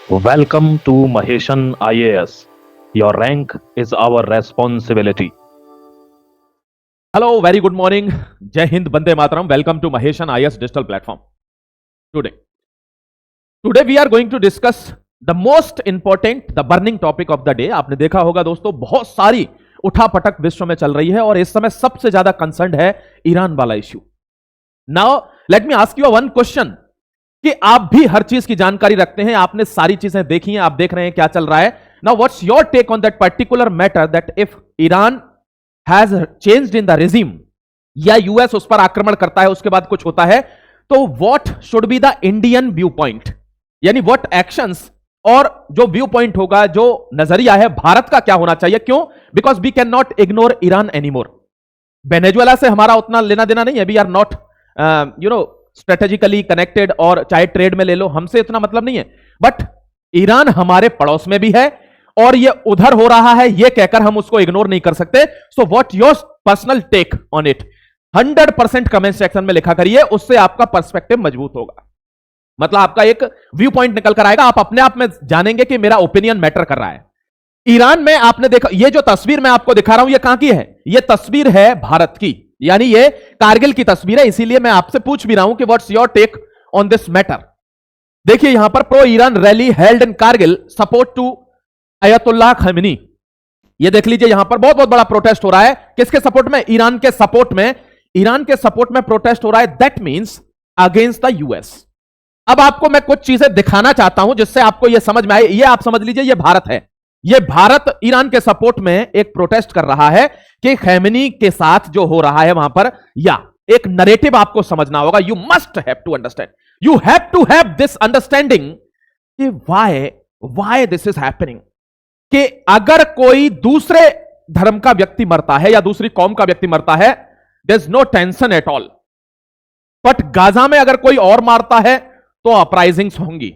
Welcome to Maheshan IAS. Your rank is our responsibility. Hello, very good morning. Jai Hind, Bande Mataram. Welcome to Maheshan IAS digital platform. Today we are going to discuss the most important, the burning topic of the day. आपने देखा होगा दोस्तों, बहुत सारी उठापटक विश्व में चल रही है और इस समय सबसे ज्यादा कंसर्न है ईरान वाला issue. Now let me ask you one question कि आप भी हर चीज की जानकारी रखते हैं, आपने सारी चीजें देखी हैं, आप देख रहे हैं क्या चल रहा है. Now what's your take on that particular matter that if Iran has changed in the regime या यूएस उस पर आक्रमण करता है उसके बाद कुछ होता है, तो what should be the Indian view point, यानी व्हाट एक्शंस और जो व्यू पॉइंट होगा, जो नजरिया है भारत का क्या होना चाहिए. क्यों? Because we can not ignore Iran anymore. Venezuela से हमारा उतना लेना देना नहीं है, we are not strategically connected, और चाहे ट्रेड में ले लो, हमसे इतना मतलब नहीं है. बट ईरान हमारे पड़ोस में भी है और ये उधर हो रहा है, ये कहकर हम उसको इग्नोर नहीं कर सकते. So what your personal take on it, 100% comment section में लिखा करिए, उससे आपका पर्सपेक्टिव मजबूत होगा. मतलब आपका एक व्यू पॉइंट निकल कर आएगा, आप अपने आप में जानेंगे कि मेरा ओपिनियन मैटर कर रहा है. ईरान में आपने देखा, ये जो तस्वीर मैं आपको दिखा रहा हूं, ये कहां की है? ये तस्वीर है भारत की, यानी ये कारगिल की तस्वीर है. इसीलिए मैं आपसे पूछ भी रहा हूं कि what's your take on this matter. देखिए यहां पर pro Iran rally held in Kargil, support to Ayatollah Khamenei. ये देख लीजिए, यहां पर बहुत बहुत बड़ा प्रोटेस्ट हो रहा है. किसके सपोर्ट में? ईरान के सपोर्ट में. ईरान के सपोर्ट में प्रोटेस्ट हो रहा है. That means against the US. अब आपको मैं कुछ चीजें दिखाना चाहता हूं जिससे आपको यह समझ में आए. ये आप समझ लीजिए, ये भारत है. ये भारत ईरान के सपोर्ट में एक प्रोटेस्ट कर रहा है कि खैमनी के साथ जो हो रहा है वहां पर, या एक नरेटिव आपको समझना होगा. You must have to understand, you have to have this understanding कि व्हाई दिस इज हैपनिंग. कि अगर कोई दूसरे धर्म का व्यक्ति मरता है या दूसरी कौम का व्यक्ति मरता है, there is no tension at all. But Gaza में अगर कोई और मारता है तो अपराइजिंग्स होंगी,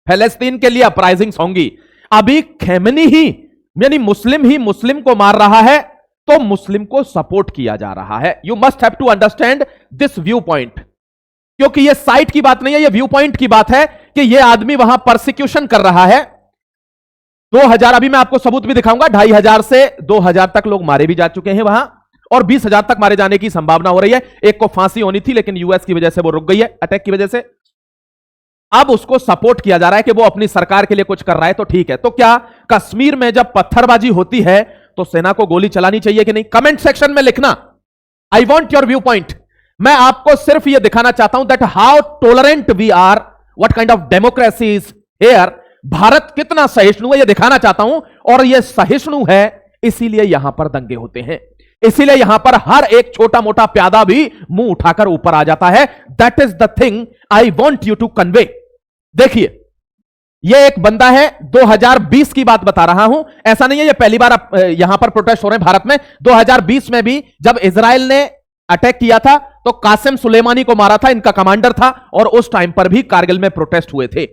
फलस्तीन के लिए अपराइजिंग्स होंगी. अभी खैमनी ही यानी मुस्लिम ही मुस्लिम को मार रहा है तो मुस्लिम को सपोर्ट किया जा रहा है. You must have to understand this view point, क्योंकि यह साइट की बात नहीं है, यह व्यू पॉइंट की बात है कि यह आदमी वहां परसिक्यूशन कर रहा है. 2000, अभी मैं आपको सबूत भी दिखाऊंगा, 2500 से 2000 तक लोग मारे भी जा चुके हैं वहां, और 20,000 तक मारे जाने की संभावना हो रही है. एक को फांसी होनी थी लेकिन यूएस की वजह से वो रुक गई है, अटैक की वजह से. अब उसको सपोर्ट किया जा रहा है कि वो अपनी सरकार के लिए कुछ कर रहा है, तो ठीक है. तो क्या कश्मीर में जब पत्थरबाजी होती है तो सेना को गोली चलानी चाहिए कि नहीं? कमेंट सेक्शन में लिखना. I want your view point. मैं आपको सिर्फ यह दिखाना चाहता हूं that how tolerant we are, what kind of democracy is here. Bharat कितना सहिष्णु है यह दिखाना चाहता हूं, और यह सहिष्णु है इसीलिए यहां पर दंगे होते हैं, इसीलिए यहां पर हर एक छोटा मोटा प्यादा भी मुंह उठाकर ऊपर आ जाता है. That is the thing I want you to convey. देखिए ये एक बंदा है, 2020 की बात बता रहा हूं, ऐसा नहीं है ये पहली बार यहां पर प्रोटेस्ट हो रहे हैं भारत में. 2020 में भी जब इजराइल ने अटैक किया था तो कासिम सुलेमानी को मारा था, इनका कमांडर था, और उस टाइम पर भी कारगिल में प्रोटेस्ट हुए थे.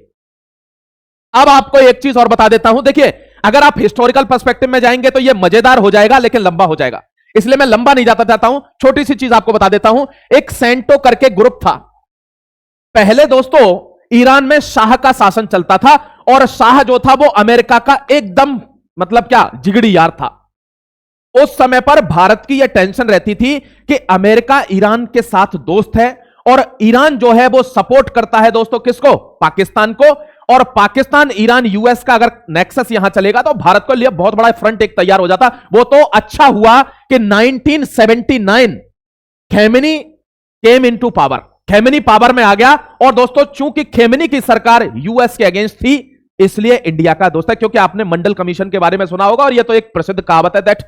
अब आपको एक चीज और बता देता हूं. देखिए अगर आप हिस्टोरिकल पर्सपेक्टिव में जाएंगे तो यह मजेदार हो जाएगा लेकिन लंबा हो जाएगा, इसलिए मैं लंबा नहीं जाता चाहता हूं. छोटी सी चीज आपको बता देता हूं. एक सेंटो करके ग्रुप था. पहले दोस्तों ईरान में शाह का शासन चलता था, और शाह जो था वो अमेरिका का एकदम मतलब क्या जिगड़ी यार था. उस समय पर भारत की यह टेंशन रहती थी कि अमेरिका ईरान के साथ दोस्त है, और ईरान जो है वो सपोर्ट करता है दोस्तों किसको? पाकिस्तान को. और पाकिस्तान ईरान यूएस का अगर नेक्सस यहां चलेगा तो भारत को लिए बहुत बड़ा फ्रंट एक तैयार हो जाता. वो तो अच्छा हुआ कि 1979 खैमनी केम इनटू पावर, खैमनी पावर में आ गया. और दोस्तों चूंकि खैमनी की सरकार यूएस के अगेंस्ट थी, इसलिए इंडिया का दोस्त है. क्योंकि आपने मंडल कमीशन के बारे में सुना होगा, और यह तो एक प्रसिद्ध कहावत है दैट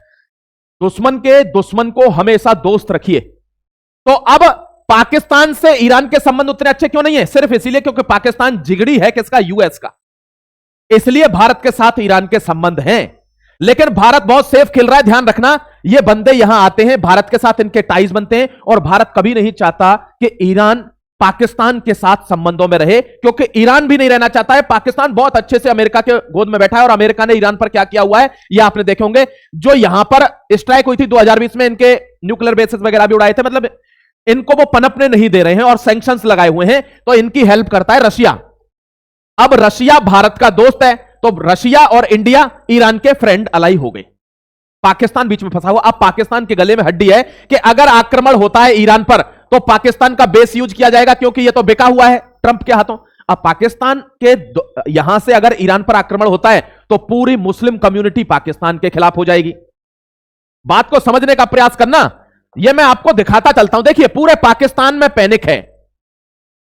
दुश्मन के दुश्मन को हमेशा दोस्त रखिए. तो अब पाकिस्तान से ईरान के संबंध उतने अच्छे क्यों नहीं है? सिर्फ इसीलिए क्योंकि पाकिस्तान जिगड़ी है किसका? यूएस का. इसलिए भारत के साथ ईरान के संबंध हैं, लेकिन भारत बहुत सेफ खेल रहा है. ध्यान रखना, ये बंदे यहां आते हैं, भारत के साथ इनके टाइज बनते हैं, और भारत कभी नहीं चाहता कि ईरान पाकिस्तान के साथ संबंधों में रहे, क्योंकि ईरान भी नहीं रहना चाहता है. पाकिस्तान बहुत अच्छे से अमेरिका के गोद में बैठा है, और अमेरिका ने ईरान पर क्या किया हुआ है ये आपने देखे होंगे. जो यहां पर स्ट्राइक हुई थी 2020 में, इनके न्यूक्लियर बेसिस वगैरह भी उड़ाए थे. मतलब इनको वो पनपने नहीं दे रहे हैं और सैंक्शंस लगाए हुए हैं, तो इनकी हेल्प करता है रशिया. अब रशिया भारत का दोस्त है, तो रशिया और इंडिया ईरान के फ्रेंड अलाई हो गए। पाकिस्तान बीच में फंसा हुआ। अब पाकिस्तान के गले में हड्डी है कि अगर आक्रमण होता है ईरान पर तो पाकिस्तान का बेस यूज किया जाएगा, क्योंकि यह तो बिका हुआ है ट्रंप के हाथों। अब पाकिस्तान के यहां से अगर ईरान पर आक्रमण होता है तो पूरी मुस्लिम कम्युनिटी पाकिस्तान के खिलाफ हो जाएगी। बात को समझने का प्रयास करना, यह मैं आपको दिखाता चलता हूं। देखिए, पूरे पाकिस्तान में पैनिक है,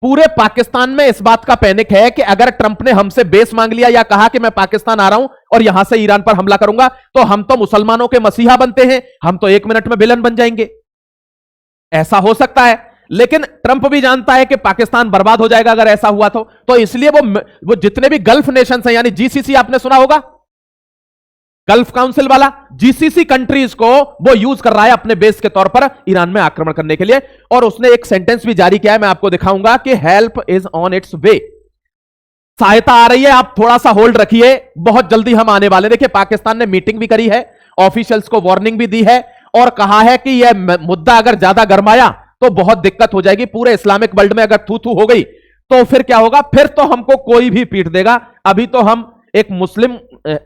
पूरे पाकिस्तान में इस बात का पैनिक है कि अगर ट्रंप ने हमसे बेस मांग लिया या कहा कि मैं पाकिस्तान आ रहा हूं और यहां से ईरान पर हमला करूंगा, तो हम तो मुसलमानों के मसीहा बनते हैं, हम तो 1 मिनट में विलन बन जाएंगे। ऐसा हो सकता है, लेकिन ट्रंप भी जानता है कि पाकिस्तान बर्बाद हो जाएगा अगर ऐसा हुआ तो इसलिए वो जितने भी गल्फ नेशंस हैं, यानी जीसीसी आपने सुना होगा, गल्फ काउंसिल वाला, जीसीसी कंट्रीज को वो यूज कर रहा है अपने बेस के तौर पर ईरान में आक्रमण करने के लिए। और उसने एक सेंटेंस भी जारी किया है, मैं आपको दिखाऊंगा कि हेल्प इज ऑन इट्स वे, सहायता आ रही है, आप थोड़ा सा होल्ड रखिए, बहुत जल्दी हम आने वाले। देखिए, पाकिस्तान ने मीटिंग भी करी है, ऑफिशियल्स को वार्निंग भी दी है और कहा है कि यह मुद्दा अगर ज्यादा गर्माया तो बहुत दिक्कत हो जाएगी। पूरे इस्लामिक वर्ल्ड में अगर थू थू हो गई तो फिर क्या होगा, फिर तो हमको कोई भी पीट देगा। अभी तो हम एक मुस्लिम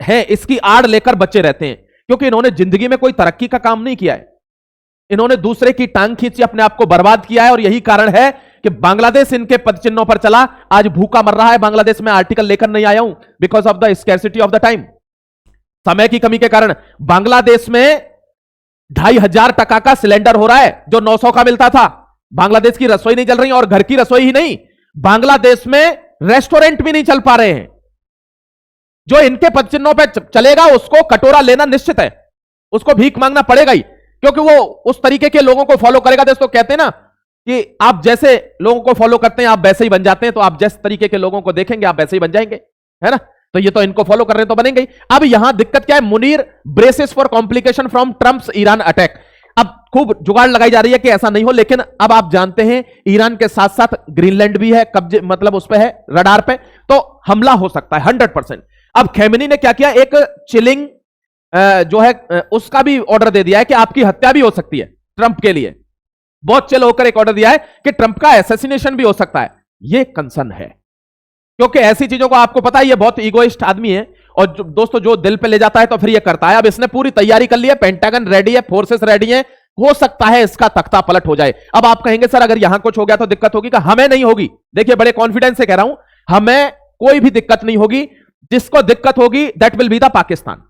है, इसकी आड़ लेकर बचे रहते हैं, क्योंकि इन्होंने जिंदगी में कोई तरक्की का काम नहीं किया है, इन्होंने दूसरे की टांग खींची, अपने आप को बर्बाद किया है। और यही कारण है कि बांग्लादेश इनके पदचिन्हों पर चला, आज भूखा मर रहा है बांग्लादेश में। आर्टिकल लेकर नहीं आया हूं because of the scarcity of the time, समय की कमी के कारण। बांग्लादेश में 2500 टका का सिलेंडर हो रहा है जो 900 का मिलता था। बांग्लादेश की रसोई नहीं चल रही, और घर की रसोई ही नहीं, बांग्लादेश में रेस्टोरेंट भी नहीं चल पा रहे हैं। जो इनके पदचिन्हों पे चलेगा उसको कटोरा लेना निश्चित है, उसको भीख मांगना पड़ेगा ही, क्योंकि वो उस तरीके के लोगों को फॉलो करेगा। दोस्तों, कहते हैं ना कि आप जैसे लोगों को फॉलो करते हैं आप वैसे ही बन जाते हैं, तो आप जिस तरीके के लोगों को देखेंगे आप वैसे ही बन जाएंगे, है ना। तो ये तो इनको फॉलो कर रहे हैं तो बनेंगे ही। अब यहां दिक्कत क्या है, Munir braces for complication from Trump's Iran attack. अब खूब जुगाड़ लगाई जा रही है कि ऐसा नहीं हो, लेकिन अब आप जानते हैं ईरान के साथ साथ ग्रीनलैंड भी है कब्जे, मतलब उस पर है रडार पे, तो हमला हो सकता है 100%। अब खेमेनी ने क्या किया, एक चिलिंग जो है उसका भी ऑर्डर दे दिया है कि आपकी हत्या भी हो सकती है ट्रंप के लिए। बहुत चिल होकर एक ऑर्डर दिया है कि ट्रंप का असैसिनेशन भी हो सकता है। यह कंसर्न है, क्योंकि ऐसी चीजों को आपको पता है ये बहुत ईगोइस्ट आदमी है, और दोस्तों जो दिल पे ले जाता है तो फिर ये करता है। अब इसने पूरी तैयारी कर ली है, पेंटागन रेडी है, फोर्सेस रेडी है, हो सकता है इसका तख्ता पलट हो जाए। अब आप कहेंगे सर अगर यहां कुछ हो गया तो दिक्कत होगी, कि हमें नहीं होगी। देखिए, बड़े कॉन्फिडेंस से कह रहा हूं, हमें कोई भी दिक्कत नहीं होगी। जिसको दिक्कत होगी that will be the Pakistan.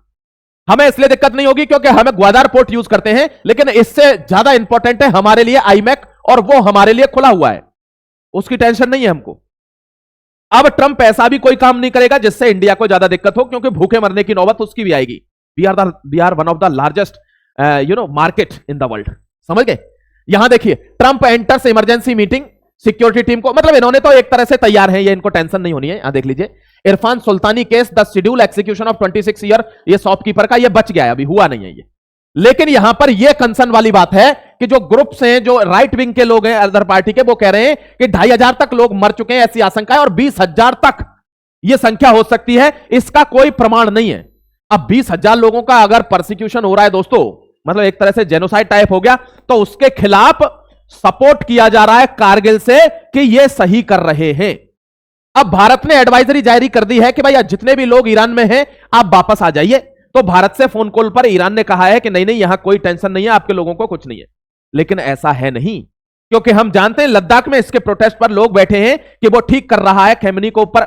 हमें इसलिए दिक्कत नहीं होगी क्योंकि हमें ग्वादर पोर्ट यूज करते हैं, लेकिन इससे ज्यादा इंपॉर्टेंट है हमारे लिए आईमैक, और वो हमारे लिए खुला हुआ है, उसकी टेंशन नहीं है हमको। अब ट्रंप ऐसा भी कोई काम नहीं करेगा जिससे इंडिया को ज्यादा दिक्कत हो, क्योंकि भूखे मरने की नौबत उसकी भी आएगी। We are one of the largest market in the world, समझ गए। यहां देखिए, Trump enters emergency meeting, security team को, मतलब इन्होंने तो एक तरह से तैयार है, ये इनको टेंशन नहीं होनी है। यहां देख लीजिए, Irfan Sultani case the schedule execution of 26 year, ये शॉपकीपर का, ये बच गया है, अभी हुआ नहीं है ये। लेकिन यहां पर यह कंसर्न वाली बात है कि जो ग्रुप्स हैं, जो राइट विंग के लोग हैं अदर पार्टी के, वो कह रहे हैं कि 2500 तक लोग मर चुके हैं, ऐसी आशंका है, और 20,000 तक यह संख्या हो सकती है। इसका कोई प्रमाण नहीं है। अब 20,000 लोगों का अगर परसिक्यूशन हो रहा है दोस्तों, मतलब एक तरह से जेनोसाइड टाइप हो गया, तो उसके खिलाफ सपोर्ट किया जा रहा है कारगिल से कि यह सही कर रहे हैं। अब भारत ने एडवाइजरी जारी कर दी है कि भाई जितने भी लोग ईरान में हैं आप वापस आ जाइए। तो भारत से फोन कॉल पर ईरान ने कहा है कि नहीं नहीं, यहां कोई टेंशन नहीं है, आपके लोगों को कुछ नहीं है। लेकिन ऐसा है नहीं, क्योंकि हम जानते हैं लद्दाख में इसके प्रोटेस्ट पर लोग बैठे हैं कि वो ठीक कर रहा है खेमनी को ऊपर।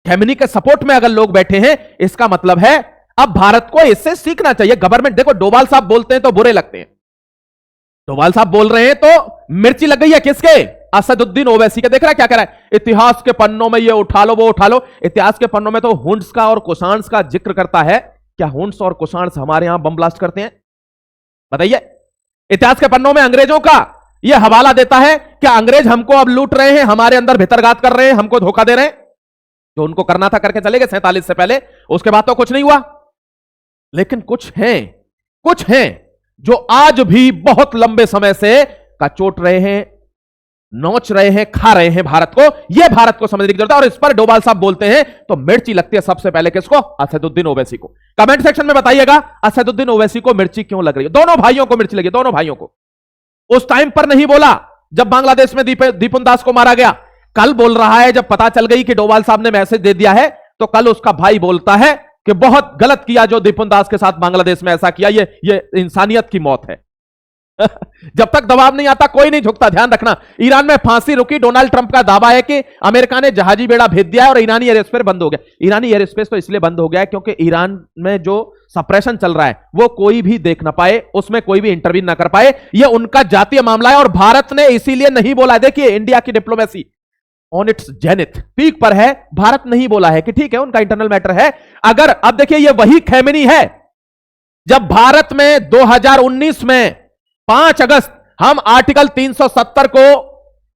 खेमनी के सपोर्ट में अगर लोग बैठे हैं, इसका मतलब है अब भारत को इससे सीखना चाहिए। गवर्नमेंट, देखो डोभाल साहब बोलते हैं तो बुरे लगते हैं, डोभाल साहब बोल रहे हैं तो मिर्ची लग गई है किसके, असदुद्दीन ओवैसी के। देख रहा है क्या कह रहा है, इतिहास के पन्नों में ये उठा लो वो उठा लो। इतिहास के पन्नों में तो हुंड्स का और कुशांस का जिक्र करता है। क्या हुंड्स और कुशांस हमारे यहां बम ब्लास्ट करते हैं, बताइए। इतिहास के पन्नों में अंग्रेजों का यह हवाला देता है, क्या अंग्रेज हमको अब लूट रहे हैं, हमारे अंदर भितरघात कर रहे हैं, हमको धोखा दे रहे हैं। जो उनको करना था करके चले गए 47 से पहले, उसके बाद तो कुछ नहीं हुआ। लेकिन कुछ हैं जो आज भी बहुत लंबे समय से कचोट रहे हैं, नोच रहे हैं, खा रहे हैं भारत को। यह भारत को समझने की जरूरत है। और इस पर डोभाल साहब बोलते हैं तो मिर्ची लगती है सबसे पहले किसको, असदुद्दीन ओवैसी को। कमेंट सेक्शन में बताइएगा असदुद्दीन ओवैसी को मिर्ची क्यों लग रही है। दोनों भाइयों को मिर्ची लगी, दोनों भाइयों को। उस टाइम पर नहीं बोला जब बांग्लादेश में दीपन दास को मारा गया कल बोल रहा है, जब पता चल गई कि डोभाल साहब ने मैसेज दे दिया है, तो कल उसका भाई बोलता है कि बहुत गलत किया जो दीपन दास के साथ बांग्लादेश में ऐसा किया, ये इंसानियत की मौत है। जब तक दबाव नहीं आता कोई नहीं झुकता, ध्यान रखना। ईरान में फांसी रुकी, डोनाल्ड ट्रंप का दावा है कि अमेरिका ने जहाजी बेड़ा भेज दिया है और ईरानी एयर स्पेस बंद हो गया। ईरानी एयर स्पेस तो इसलिए बंद हो गया है क्योंकि ईरान में जो सप्रेशन चल रहा है वो कोई भी देख ना पाए, उसमें कोई भी इंटरवीन ना कर पाए। यह उनका जातीय मामला है और भारत ने इसीलिए नहीं बोला। देखिए, इंडिया की diplomacy on it's zenith, peak पर है। भारत नहीं बोला है कि ठीक है उनका इंटरनल मैटर है। अगर अब देखिए, ये वही खैमेनी है जब भारत में 2019 में 5 अगस्त हम आर्टिकल 370 को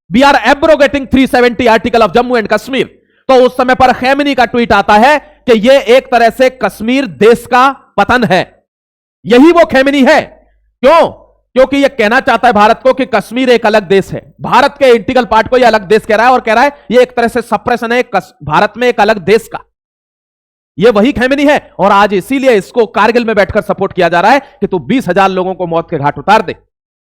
we are abrogating 370 article of Jammu and Kashmir, तो उस समय पर खैमेनी का ट्वीट आता है कि यह एक तरह से कश्मीर देश का पतन है। यही वो खैमेनी है। क्यों? क्योंकि यह कहना चाहता है भारत को कि कश्मीर एक अलग देश है। भारत के इंटीग्रल पार्ट को यह अलग देश कह रहा है और कह रहा है यह एक तरह से सप्रेशन है भारत में एक अलग देश का। यह वही खैमेनी है और आज इसीलिए इसको कारगिल में बैठकर सपोर्ट किया जा रहा है कि तू 20,000 लोगों को मौत के घाट उतार दे,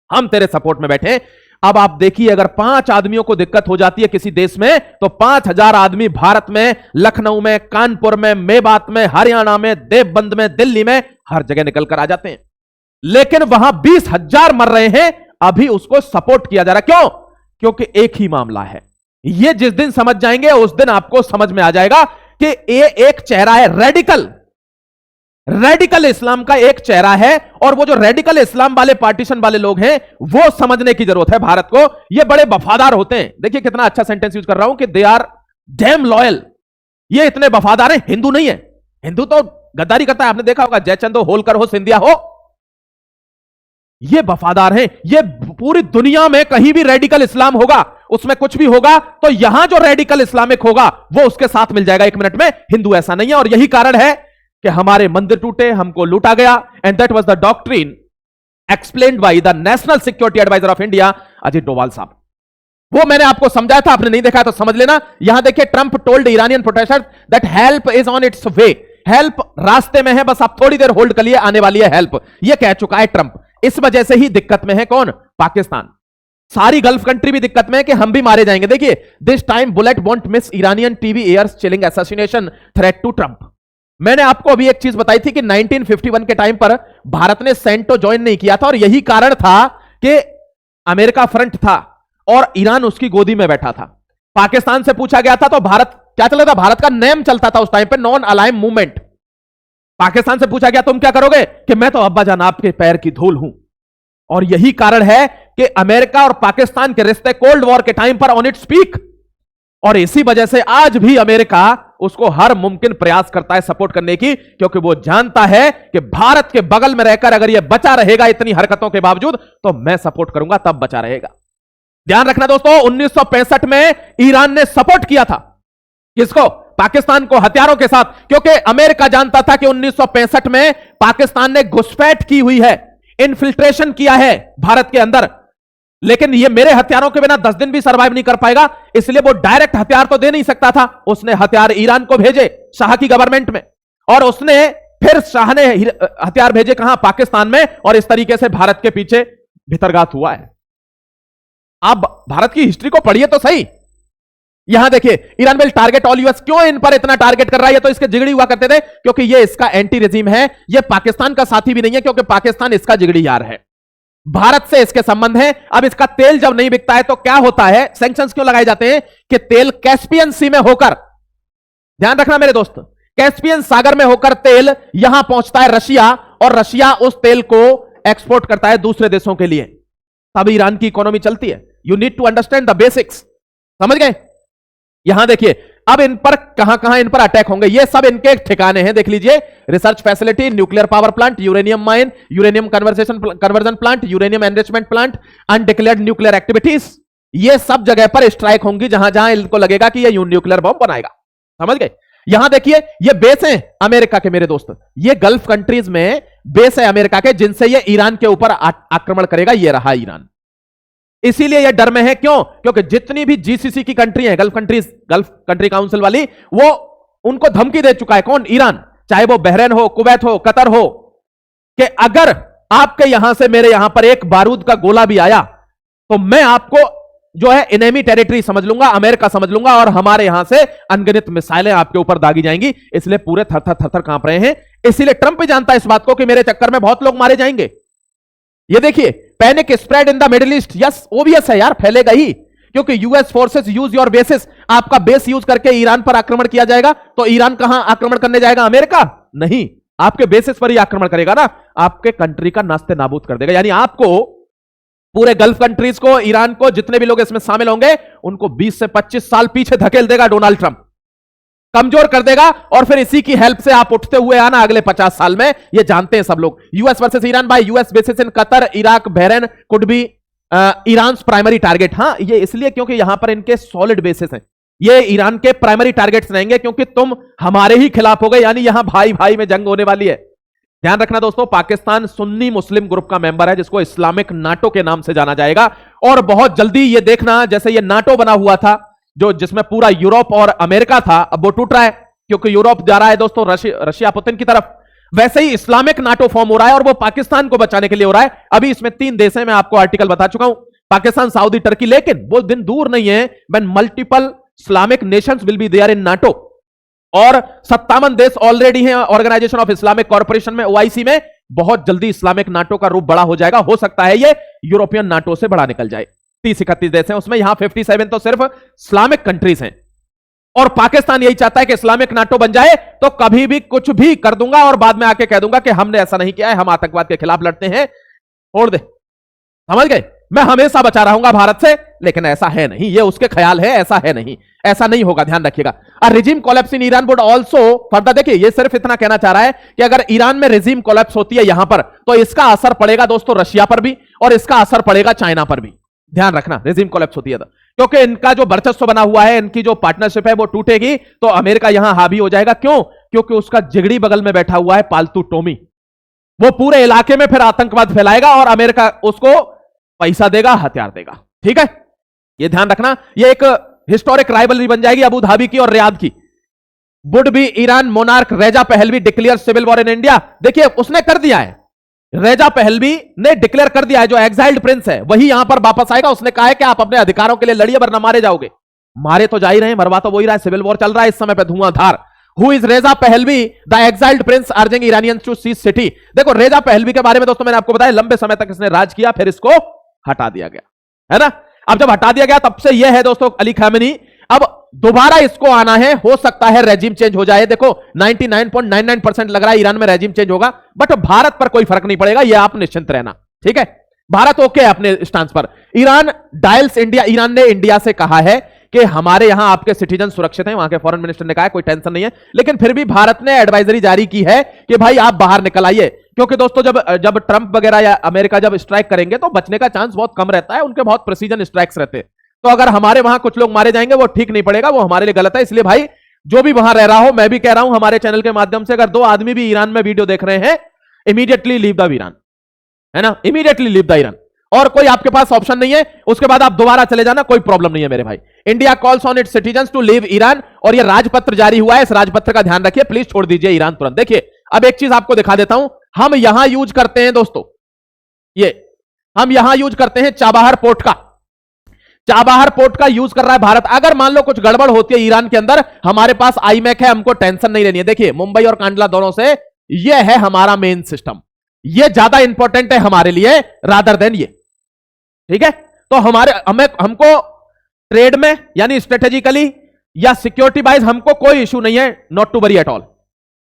हम तेरे सपोर्ट में बैठे। अब आप देखिए, अगर 5 आदमियों को दिक्कत हो जाती है किसी देश में, तो 5,000 आदमी भारत में, लखनऊ में, कानपुर में, मेवात में, हरियाणा में, देवबंद में, दिल्ली में, हर जगह निकल कर आ जाते हैं। लेकिन वहां 20,000 मर रहे हैं, अभी उसको सपोर्ट किया जा रहा है। क्यों? क्योंकि एक ही मामला है। यह जिस दिन समझ जाएंगे उस दिन आपको समझ में आ जाएगा कि ये एक चेहरा है, रेडिकल इस्लाम का एक चेहरा है। और वो जो रेडिकल इस्लाम वाले पार्टीशन वाले लोग हैं, वो समझने की जरूरत है भारत को। ये बड़े वफादार होते हैं। देखिए कितना अच्छा सेंटेंस यूज कर रहा हूं कि दे आर डैम लॉयल। ये इतने वफादार हैं। हिंदू नहीं है, हिंदू तो गद्दारी करता है, आपने देखा होगा, जयचंद हो, होलकर हो, सिंधिया हो, ये वफादार हैं। ये पूरी दुनिया में कहीं भी रेडिकल इस्लाम होगा, उसमें कुछ भी होगा, तो यहां जो रेडिकल इस्लामिक होगा वो उसके साथ मिल जाएगा 1 मिनट में। हिंदू ऐसा नहीं है और यही कारण है कि हमारे मंदिर टूटे, हमको लूटा गया। And that was the doctrine explained by the national security adviser of India Ajit Doval sahab. वो मैंने आपको समझाया था, आपने नहीं देखा तो समझ लेना। यहां देखिए, Trump told Iranian protesters that help is on it's way. Help रास्ते में है, बस आप थोड़ी देर होल्ड करिए, आने वाली है हेल्प। यह कह चुका है ट्रंप। इस वजह से ही दिक्कत में है कौन? पाकिस्तान। सारी गल्फ कंट्री भी दिक्कत में है कि हम भी मारे जाएंगे। देखिए, this time bullet won't miss Iranian TV airs chilling assassination threat to Trump. मैंने आपको अभी एक चीज बताई थी कि 1951 के टाइम पर भारत ने सेंटो ज्वाइन नहीं किया था और यही कारण था कि अमेरिका फ्रंट था और ईरान उसकी गोदी में बैठा था। पाकिस्तान से पूछा गया था तो भारत क्या चल रहा था? भारत का नेम चलता था उस टाइम पे, नॉन अलाइम मूवमेंट। पाकिस्तान से पूछा गया तुम क्या करोगे? कि मैं तो अब्बा जान आपके पैर की धूल हूं। और यही कारण है कि अमेरिका और पाकिस्तान के रिश्ते कोल्ड वॉर के टाइम पर ऑन इट्स पीक, और इसी वजह से आज भी अमेरिका उसको हर मुमकिन प्रयास करता है सपोर्ट करने की, क्योंकि वो जानता है कि भारत के बगल में रहकर अगर यह बचा रहेगा इतनी हरकतों के बावजूद, तो मैं सपोर्ट करूंगा, तब बचा रहेगा। ध्यान रखना दोस्तों, 1965 में ईरान ने सपोर्ट किया था किसको? पाकिस्तान को, हथियारों के साथ, क्योंकि अमेरिका जानता था कि 1965 में पाकिस्तान ने घुसपैठ की हुई है, इन्फिल्ट्रेशन किया है भारत के अंदर, लेकिन ये मेरे हथियारों के बिना 10 दिन भी सरवाइव नहीं कर पाएगा, इसलिए वो डायरेक्ट हथियार तो दे नहीं सकता था। उसने हथियार ईरान को भेजे, शाह की गवर्नमेंट में, और उसने फिर शाह ने हथियार भेजे कहां? पाकिस्तान में, और इस तरीके से भारत के पीछे भितरघात हुआ है। आप भारत की हिस्ट्री को पढ़िए तो सही। यहां देखिए, Iran will target all US. क्यों इन पर इतना टारगेट कर रहा है? ये तो इसके जिगड़ी हुआ करते थे, क्योंकि ये इसका एंटी रेजिम है, ये पाकिस्तान का साथी भी नहीं है, क्योंकि पाकिस्तान इसका जिगड़ी यार है। भारत से इसके संबंध है। अब इसका तेल जब नहीं बिकता है तो क्या होता है? सैंक्शंस क्यों लगाए जाते हैं? कि तेल कैस्पियन सी में होकर, ध्यान रखना मेरे दोस्त, कैस्पियन सागर में होकर तेल यहां पहुंचता है रशिया, और रशिया उस तेल को एक्सपोर्ट करता है दूसरे देशों के लिए, तब ईरान की इकोनॉमी चलती है। You need to understand the basics. समझ गए? यहां देखिए, अब इन पर कहां इन पर अटैक होंगे, ये सब इनके ठिकाने हैं, देख लीजिए। Research facility, nuclear power plant, uranium mine, uranium conversion plant, uranium enrichment plant, undeclared nuclear activities, ये सब जगह पर स्ट्राइक होंगी जहां जहां इनको लगेगा कि ये न्यूक्लियर बॉम्ब बनाएगा। समझ गए? यहां देखिए, ये बेस है अमेरिका के मेरे दोस्त, ये गल्फ कंट्रीज में बेस है अमेरिका के, जिनसे ये ईरान के ऊपर आक्रमण करेगा। ये रहा ईरान। इसीलिए यह डर में है। क्यों? क्योंकि जितनी भी जीसीसी की कंट्री है, गल्फ कंट्री काउंसिल वाली, वो उनको धमकी दे चुका है। कौन? ईरान। चाहे वो बहरीन हो, कुवैत हो, कतर हो, कि अगर आपके यहां से मेरे यहां पर एक बारूद का गोला भी आया तो मैं आपको जो है इनेमी टेरिटरी समझ लूंगा, अमेरिका समझ लूंगा, और हमारे यहां से अनगिनत मिसाइलें आपके ऊपर दागी जाएंगी। इसलिए पूरे थर थर कांप रहे हैं। इसीलिए ट्रंप भी जानता है इस बात को कि मेरे चक्कर में बहुत लोग मारे जाएंगे। ये देखिए, panic spread in the middle east. Yes, obvious है यार, फैलेगा ही, क्योंकि US forces use your basis. आपका बेस यूज करके ईरान पर आक्रमण किया जाएगा, तो ईरान कहां आक्रमण करने जाएगा? अमेरिका नहीं, आपके बेसिस पर ही आक्रमण करेगा ना, आपके कंट्री का नास्ते नाबूद कर देगा। यानी आपको, पूरे गल्फ कंट्रीज को, ईरान को, जितने भी लोग इसमें शामिल होंगे, उनको 20 से 25 साल पीछे धकेल देगा डोनाल्ड ट्रंप, कमजोर कर देगा। और फिर इसी की हेल्प से आप उठते हुए आना अगले 50 साल में। ये जानते हैं सब लोग। US versus Iran bye US basis in Qatar, Iraq, Bahrain could be Iran primary target. हां, ये इसलिए क्योंकि यहां पर इनके सॉलिड बेसिस हैं। ये ईरान के प्राइमरी टारगेट्स रहेंगे, क्योंकि तुम हमारे ही खिलाफ हो गए। यानी यहां भाई भाई में जंग होने वाली है। ध्यान रखना दोस्तों, पाकिस्तान सुन्नी मुस्लिम ग्रुप का मेंबर है, जिसको इस्लामिक नाटो के नाम से जाना जाएगा। और बहुत जल्दी ये देखना, जैसे ये नाटो बना हुआ था, जो जिसमें पूरा यूरोप और अमेरिका था, अब वो टूट रहा है, क्योंकि यूरोप जा रहा है दोस्तों रशिया पुतिन की तरफ। वैसे ही इस्लामिक नाटो फॉर्म हो रहा है, और वो पाकिस्तान को बचाने के लिए हो रहा है। अभी इसमें 3 देश हैं, मैं आपको आर्टिकल बता चुका हूं, पाकिस्तान, सऊदी, टर्की। लेकिन वो दिन दूर नहीं है when multiple Islamic nations will be there in NATO. और 57 देश ऑलरेडी हैं ऑर्गेनाइजेशन ऑफ इस्लामिक कॉर्पोरेशन में, ओआईसी में। बहुत जल्दी इस्लामिक नाटो का रूप बड़ा हो जाएगा। हो सकता है ये यूरोपियन नाटो से बड़ा निकल जाए। 30-31 देश हैं उसमें, यहां 57 तो सिर्फ इस्लामिक कंट्रीज हैं। और पाकिस्तान यही चाहता है कि इस्लामिक नाटो बन जाए, तो कभी भी कुछ भी कर दूंगा और बाद में आके कह दूंगा कि हमने ऐसा नहीं किया है, हम आतंकवाद के खिलाफ लड़ते हैं, छोड़ दे। समझ गए? मैं हमेशा बचा रहूंगा भारत से, लेकिन ऐसा है नहीं। ये उसके ख्याल है, ऐसा है नहीं, ऐसा नहीं होगा, ध्यान रखिएगा। Regime collapse in Iran would also further, देखिए ये सिर्फ इतना कहना चाह रहा है कि अगर ईरान में रिजीम कोलैप्स होती है यहां पर, तो इसका असर पड़ेगा दोस्तों रशिया पर भी, और इसका असर पड़ेगा चाइना पर भी। ध्यान रखना, रिजीम कोलैप्स होती है तो, क्योंकि इनका जो वर्चस्व बना हुआ है, इनकी जो पार्टनरशिप है वो टूटेगी, तो अमेरिका यहां हावी हो जाएगा। क्यों? क्योंकि उसका जिगड़ी बगल में बैठा हुआ है पालतू टोमी। वो पूरे इलाके में फिर आतंकवाद फैलाएगा, और अमेरिका उसको पैसा देगा, हथियार देगा। ठीक है, ये ध्यान रखना। ये एक हिस्टोरिक राइवलरी बन जाएगी अबू धाबी की और रियाद की। Would be Iran monarch Reza Pahlavi declare civil war in India. देखिए उसने कर दिया है, रेजा पहलवी ने डिक्लेयर कर दिया है, जो एग्जाइल्ड प्रिंस है वही यहां पर वापस आएगा। उसने कहा है कि आप अपने अधिकारों के लिए लड़िए, वरना मारे जाओगे। मारे तो जा ही रहे हैं, मरवा तो वही रहा है, सिविल वॉर चल रहा है इस समय पे धुआंधार। Who is Reza Pahlavi the exiled prince urging Iranians to seize city. देखो रेजा पहलवी के बारे में दोस्तों मैंने आपको बताया, लंबे समय तक इसने राज किया, फिर इसको हटा दिया गया, है ना। अब जब हटा दिया गया, तब से यह है दोस्तों अली खामेनी। अब दोबारा इसको आना है, हो सकता है रेजिम चेंज हो जाए। देखो 99.99% लग रहा है ईरान में रेजिम चेंज होगा, बट भारत पर कोई फर्क नहीं पड़ेगा, यह आप निश्चिंत रहना। ठीक है, भारत ओके है अपने स्टांस पर। ईरान डायल्स इंडिया, ईरान ने इंडिया से कहा है कि हमारे यहां आपके सिटीजन सुरक्षित हैं, वहां के फॉरेन मिनिस्टर ने कहा है कोई टेंशन नहीं है। लेकिन फिर भी भारत ने एडवाइजरी जारी की है कि भाई आप बाहर निकल आइए, क्योंकि दोस्तों जब ट्रंप वगैरह या अमेरिका जब स्ट्राइक करेंगे तो बचने का चांस बहुत कम रहता है, उनके बहुत प्रिसीजन स्ट्राइक्स रहते हैं। तो अगर हमारे वहां कुछ लोग मारे जाएंगे वो ठीक नहीं पड़ेगा, वो हमारे लिए गलत है। इसलिए भाई जो भी वहां रह रहा हो, मैं भी कह रहा हूं हमारे चैनल के माध्यम से, अगर 2 आदमी भी ईरान में वीडियो देख रहे हैं, इमीडिएटली लीव द ईरान, है ना, इमीडिएटली लीव द ईरान। और कोई आपके पास ऑप्शन नहीं है, उसके बाद आप दोबारा चले जाना, कोई प्रॉब्लम नहीं है मेरे भाई। India calls on its citizens to leave Iran, और ये राजपत्र जारी हुआ है, इस राजपत्र का ध्यान रखिए, प्लीज छोड़ दीजिए ईरान तुरंत। देखिए अब एक चीज आपको दिखा देता हूं, हम यहां यूज करते हैं दोस्तों, ये हम यहां यूज करते हैं चाबहार पोर्ट का, चाबहार पोर्ट का यूज कर रहा है भारत। अगर मान लो कुछ गड़बड़ होती है ईरान के अंदर, हमारे पास आईमैक है, हमको टेंशन नहीं लेनी है। देखिए मुंबई और कांडला दोनों से, ये है हमारा मेन सिस्टम, ये ज्यादा इंपॉर्टेंट है हमारे लिए रादर देन ये। ठीक है, तो हमको ट्रेड में यानी स्ट्रेटेजिकली या सिक्योरिटी वाइज हमको कोई इशू नहीं है, not to worry at all,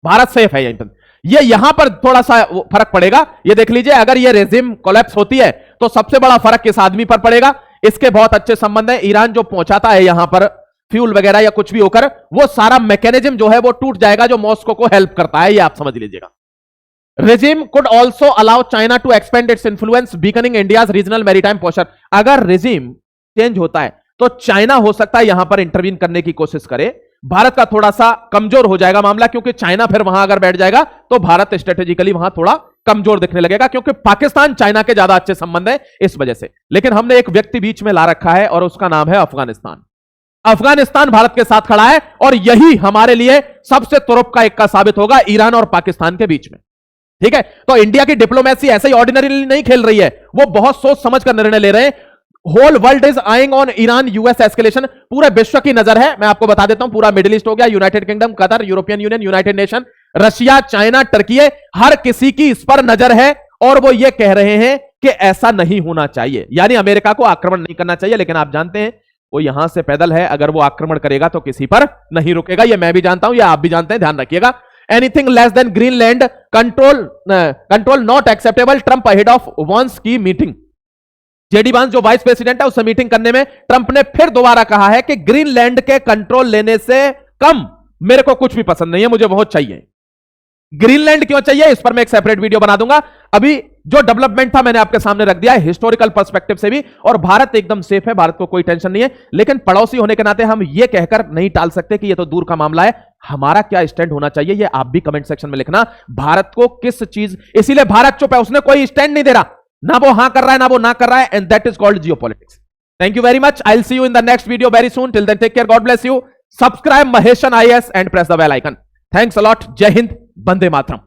Bharat safe है। ये यहां पर थोड़ा सा फर्क पड़ेगा, ये देख लीजिए, अगर ये रेजिम कोलैप्स होती है तो सबसे बड़ा फर्क किस आदमी पर पड़ेगा। इसके बहुत अच्छे संबंध है, ईरान जो पहुंचाता है यहां पर फ्यूल वगैरह या कुछ भी होकर, वो सारा मैकेनिज्म जो है वो टूट जाएगा, जो मॉस्को को हेल्प करता है, ये आप समझ लीजिएगा। Regime could also allow China to expand its influence weakening India's regional maritime posture. अगर रेजिम चेंज होता है तो चाइना हो सकता है यहां पर इंटरवीन करने की कोशिश करे, भारत का थोड़ा सा कमजोर हो जाएगा मामला, क्योंकि चाइना फिर वहां अगर बैठ जाएगा तो भारत स्ट्रेटेजिकली वहां थोड़ा कमजोर दिखने लगेगा, क्योंकि पाकिस्तान चाइना के ज्यादा अच्छे संबंध है इस वजह से। लेकिन हमने एक व्यक्ति बीच में ला रखा है और उसका नाम है अफगानिस्तान। अफगानिस्तान भारत के साथ खड़ा है, और यही हमारे लिए सबसे तुरुप का इक्का साबित होगा ईरान और पाकिस्तान के बीच में। ठीक है, तो इंडिया की डिप्लोमेसी ऐसे ही ऑर्डिनरी नहीं खेल रही है, वो बहुत सोच समझ कर निर्णय ले रहे हैं। Whole world is eyeing on Iran US escalation. पूरे विश्व की नजर है, मैं आपको बता देता हूं, पूरा मिडिल ईस्ट हो गया, United Kingdom, Qatar, European Union, United Nation, Russia, China, Turkey, हर किसी की इस पर नजर है और वो ये कह रहे हैं कि ऐसा नहीं होना चाहिए, यानी अमेरिका को आक्रमण नहीं करना चाहिए। लेकिन आप जानते हैं वो यहां से पैदल है, अगर वो आक्रमण करेगा तो किसी पर नहीं रुकेगा, ये मैं भी जानता हूं, ये आप भी जानते हैं, ध्यान रखिएगा। Anything less than Greenland control not acceptable, Trump ahead of वांस की मीटिंग। जेडी वांस जो वाइस प्रेसिडेंट है उससे मीटिंग करने में ट्रंप ने फिर दोबारा कहा है कि ग्रीनलैंड के कंट्रोल लेने से कम मेरे को कुछ भी पसंद नहीं है, मुझे बहुत चाहिए। ग्रीनलैंड क्यों चाहिए इस पर मैं एक सेपरेट वीडियो बना दूंगा। अभी जो डेवलपमेंट था मैंने आपके सामने रख दिया है हिस्टोरिकल पर्सपेक्टिव से भी, और भारत एकदम सेफ है, भारत को कोई टेंशन नहीं है। लेकिन पड़ोसी होने के नाते हम यह कहकर नहीं टाल सकते कि यह तो दूर का मामला है। हमारा क्या स्टैंड होना चाहिए ये आप भी कमेंट सेक्शन में लिखना। भारत को किस चीज, इसीलिए भारत चुप है, उसने कोई स्टैंड नहीं दे रहा, ना वो हां कर रहा है ना वो ना कर रहा है, and that is called geopolitics. Thank you very much, I will see you in the next video very soon. Till then take care, God bless you, subscribe Mahesan IAS and press the bell icon. Thanks a lot, जय हिंद, वंदे मातरम।